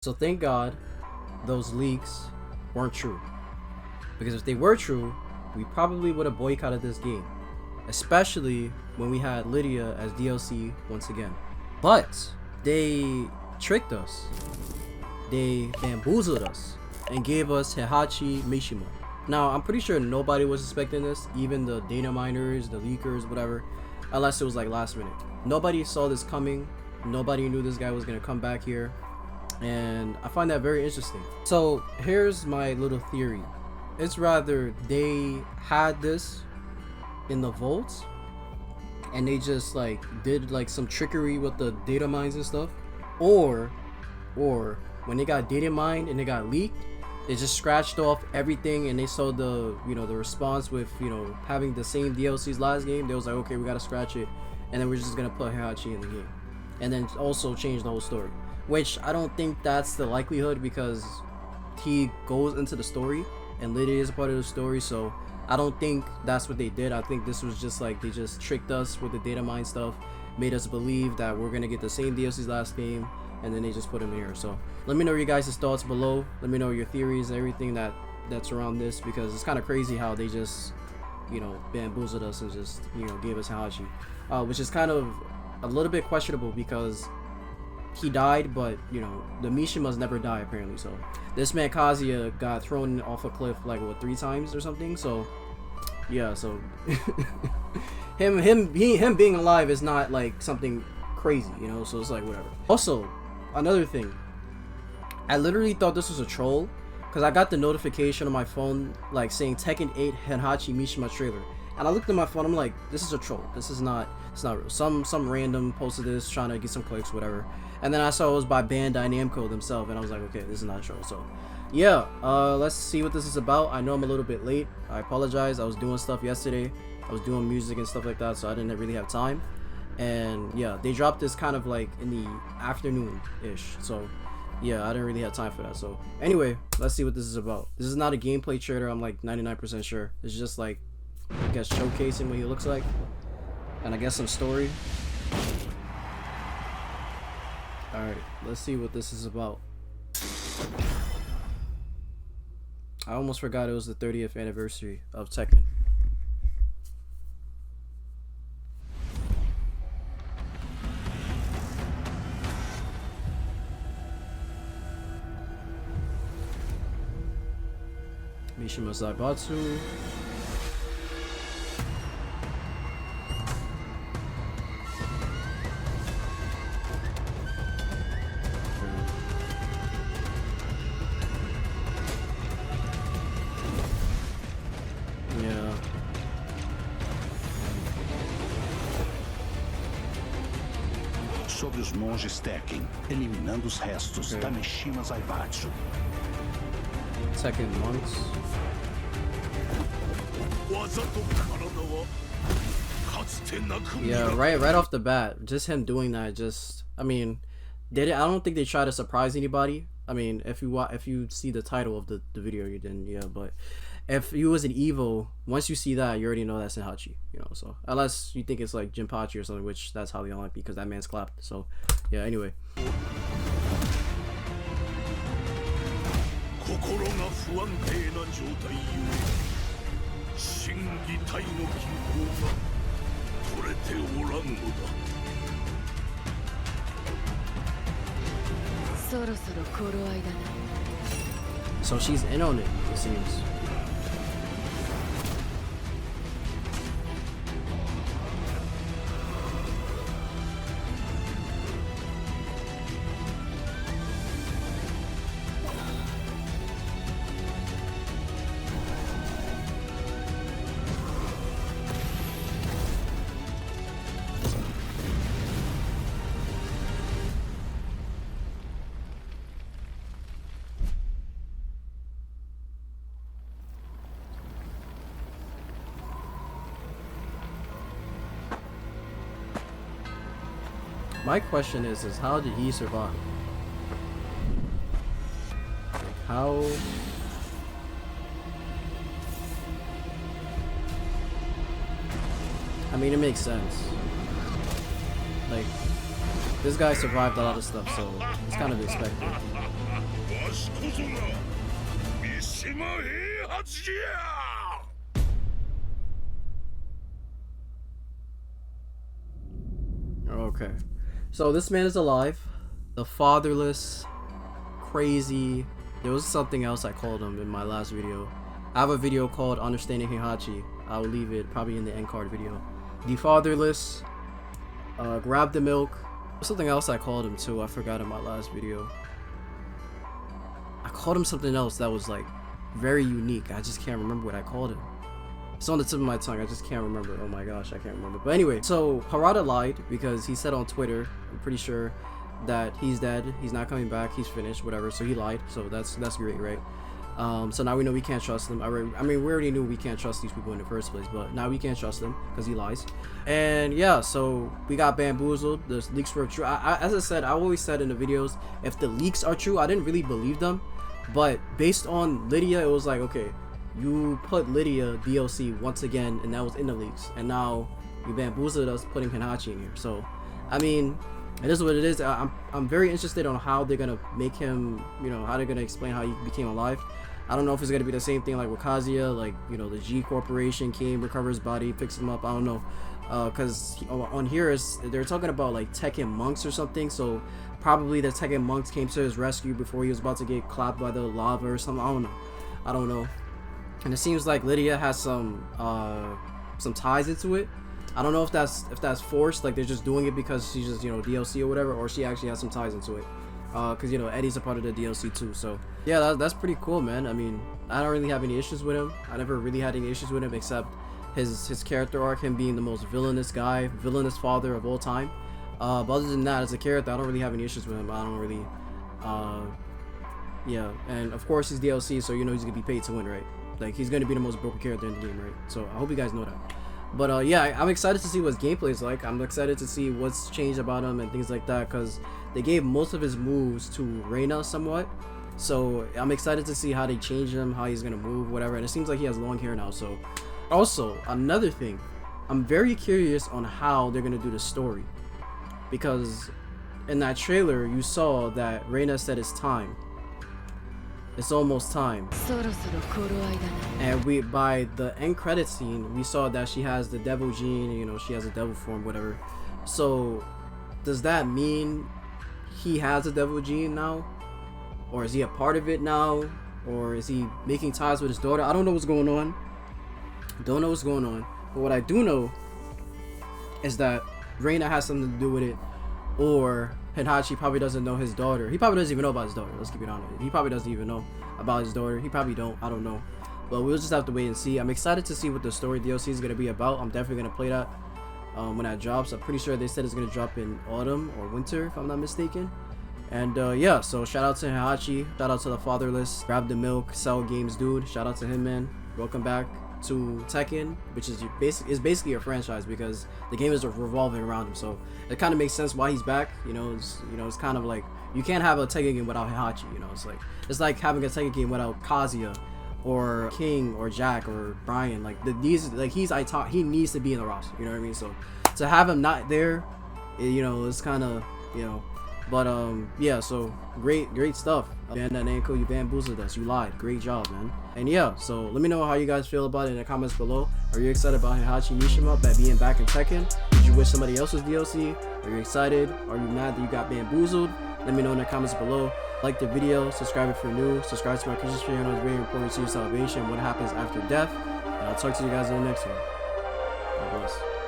So thank God those leaks weren't true. Because if they were true, we probably would have boycotted this game. Especially when we had Lydia as DLC once again. But they tricked us. They bamboozled us and gave us Heihachi Mishima. Now, I'm pretty sure nobody was expecting this, even the data miners, the leakers, whatever, unless it was like last minute. Nobody saw this coming. Nobody knew this guy was gonna come back here. And I find that very interesting. So here's my little theory. It's rather they had this in the vaults and they just like did like some trickery with the data mines and stuff, or when they got data mined and they got leaked, they just scratched off everything and they saw the the response with having the same DLCs last game. They was like, okay, we gotta scratch it, and then we're just gonna put Heihachi in the game and then also change the whole story, which I don't think that's the likelihood, because he goes into the story and Lydia is a part of the story. So I don't think that's what they did. I think this was just like they just tricked us with the data mine stuff, made us believe that we're gonna get the same DLCs last game, and then they just put him here. So let me know your guys' thoughts below. Let me know your theories and everything that's around this, because it's kind of crazy how they just bamboozled us and just gave us Heihachi, which is kind of a little bit questionable because he died, but the Mishimas never die apparently. So this man Kazuya got thrown off a cliff like what, 3 times or something. So yeah, so him being alive is not like something crazy, so it's like whatever. Also, another thing, I literally thought this was a troll because I got the notification on my phone like saying Tekken 8 Heihachi Mishima trailer, and I looked at my phone, I'm like, this is a troll, it's not real. Some random posted this trying to get some clicks, whatever. And then I saw it was by Bandai Namco themselves, and I was like, okay, this is not a troll. So yeah, let's see what this is about. I know I'm a little bit late, I apologize. I was doing stuff yesterday, I was doing music and stuff like that, so I didn't really have time. And yeah, they dropped this kind of like in the afternoon ish, so yeah, I didn't really have time for that. So anyway, let's see what this is about. This is not a gameplay trailer, I'm like 99% sure. It's just like, I guess, showcasing what he looks like, and I guess some story. Alright, let's see what this is about. I almost forgot it was the 30th anniversary of Tekken. Mishima Zaibatsu. Sobre os monges Tekken, eliminando os restos da Mishima Zaibatsu. Tekken monks. Yeah, right off the bat, just him doing that, I mean, I don't think they try to surprise anybody. I mean, if you see the title of the video, you didn't, yeah, but if you was an Evo, once you see that, you already know that's Heihachi, so unless you think it's like Jinpachi or something, which that's highly unlikely because that man's clapped. So yeah, anyway. So she's in on it seems. My question is how did he survive? Like, how? I mean, it makes sense. Like, this guy survived a lot of stuff, so it's kind of expected. Okay. So this man is alive. The fatherless, crazy. There was something else I called him in my last video. I have a video called Understanding Heihachi. I'll leave it probably in the end card video. The fatherless, grab the milk. Something else I called him too. I forgot in my last video. I called him something else that was like very unique. I just can't remember what I called him. It's on the tip of my tongue. I just can't remember. Oh my gosh, I can't remember. But anyway, so Harada lied because he said on Twitter, I'm pretty sure, that he's dead. He's not coming back. He's finished, whatever. So he lied. So that's great, right? So now we know we can't trust them. I mean, we already knew we can't trust these people in the first place, but now we can't trust them because he lies. And yeah, so we got bamboozled. The leaks were true. As I said, I always said in the videos, if the leaks are true, I didn't really believe them. But based on Lydia, it was like, okay, you put Lydia DLC once again, and that was in the leaks, and now you bamboozled us putting Heihachi in here. So, I mean, it is what it is. I'm very interested on how they're gonna make him, you know, how they're gonna explain how he became alive. I don't know if it's gonna be the same thing like with Kazuya, like, you know, the G Corporation came, recovers his body, picks him up. I don't know, because on here they're talking about like Tekken monks or something. So probably the Tekken monks came to his rescue before he was about to get clapped by the lava or something. I don't know. And it seems like Lydia has some ties into it. I don't know if that's forced, like they're just doing it because she's just, you know, DLC or whatever, or she actually has some ties into it. Because, you know, Eddie's a part of the DLC too. So yeah, that's pretty cool, man. I mean, I don't really have any issues with him. I never really had any issues with him except his character arc, him being the most villainous father of all time. But other than that, as a character, I don't really have any issues with him. I don't really yeah, and of course he's DLC, so you know he's gonna be paid to win, right? Like, he's gonna be the most broken character in the game, right? So I hope you guys know that. But yeah, I'm excited to see what his gameplay is like. I'm excited to see what's changed about him and things like that, because they gave most of his moves to Reina somewhat. So I'm excited to see how they change him, how he's gonna move, whatever. And it seems like he has long hair now. So also another thing, I'm very curious on how they're gonna do the story, because in that trailer you saw that Reina said it's time. It's almost time. And by the end credit scene, we saw that she has the devil gene, you know, she has a devil form, whatever. So does that mean he has a devil gene now? Or is he a part of it now? Or is he making ties with his daughter? I don't know what's going on. Don't know what's going on. But what I do know is that Reina has something to do with it, or Heihachi probably doesn't know his daughter. He probably doesn't even know about his daughter. Let's keep it honest. He probably doesn't even know about his daughter. He probably don't. I don't know. But we'll just have to wait and see. I'm excited to see what the story DLC is going to be about. I'm definitely going to play that when that drops. I'm pretty sure they said it's going to drop in autumn or winter, if I'm not mistaken. And yeah, so shout out to Heihachi. Shout out to the fatherless. Grab the milk. Sell games dude. Shout out to him, man. Welcome back to Tekken, which is basically a franchise because the game is revolving around him. So it kind of makes sense why he's back. You know, it's kind of like you can't have a Tekken game without Heihachi. You know, it's like having a Tekken game without Kazuya or King or Jack or Brian. Like he needs to be in the roster. You know what I mean? So to have him not there, you know, it's kind of, you know. But yeah, so great stuff. Bandai Namco, you bamboozled us, you lied, great job, man. And yeah, so let me know how you guys feel about it in the comments below. Are you excited about Heihachi Mishima being back in Tekken? Did you wish somebody else was DLC? Are you excited? Are you mad that you got bamboozled? Let me know in the comments below. Like the video, subscribe if you're new, subscribe to my Christian channel. It's very important to your salvation, what happens after death. And I'll talk to you guys in the next one. God bless.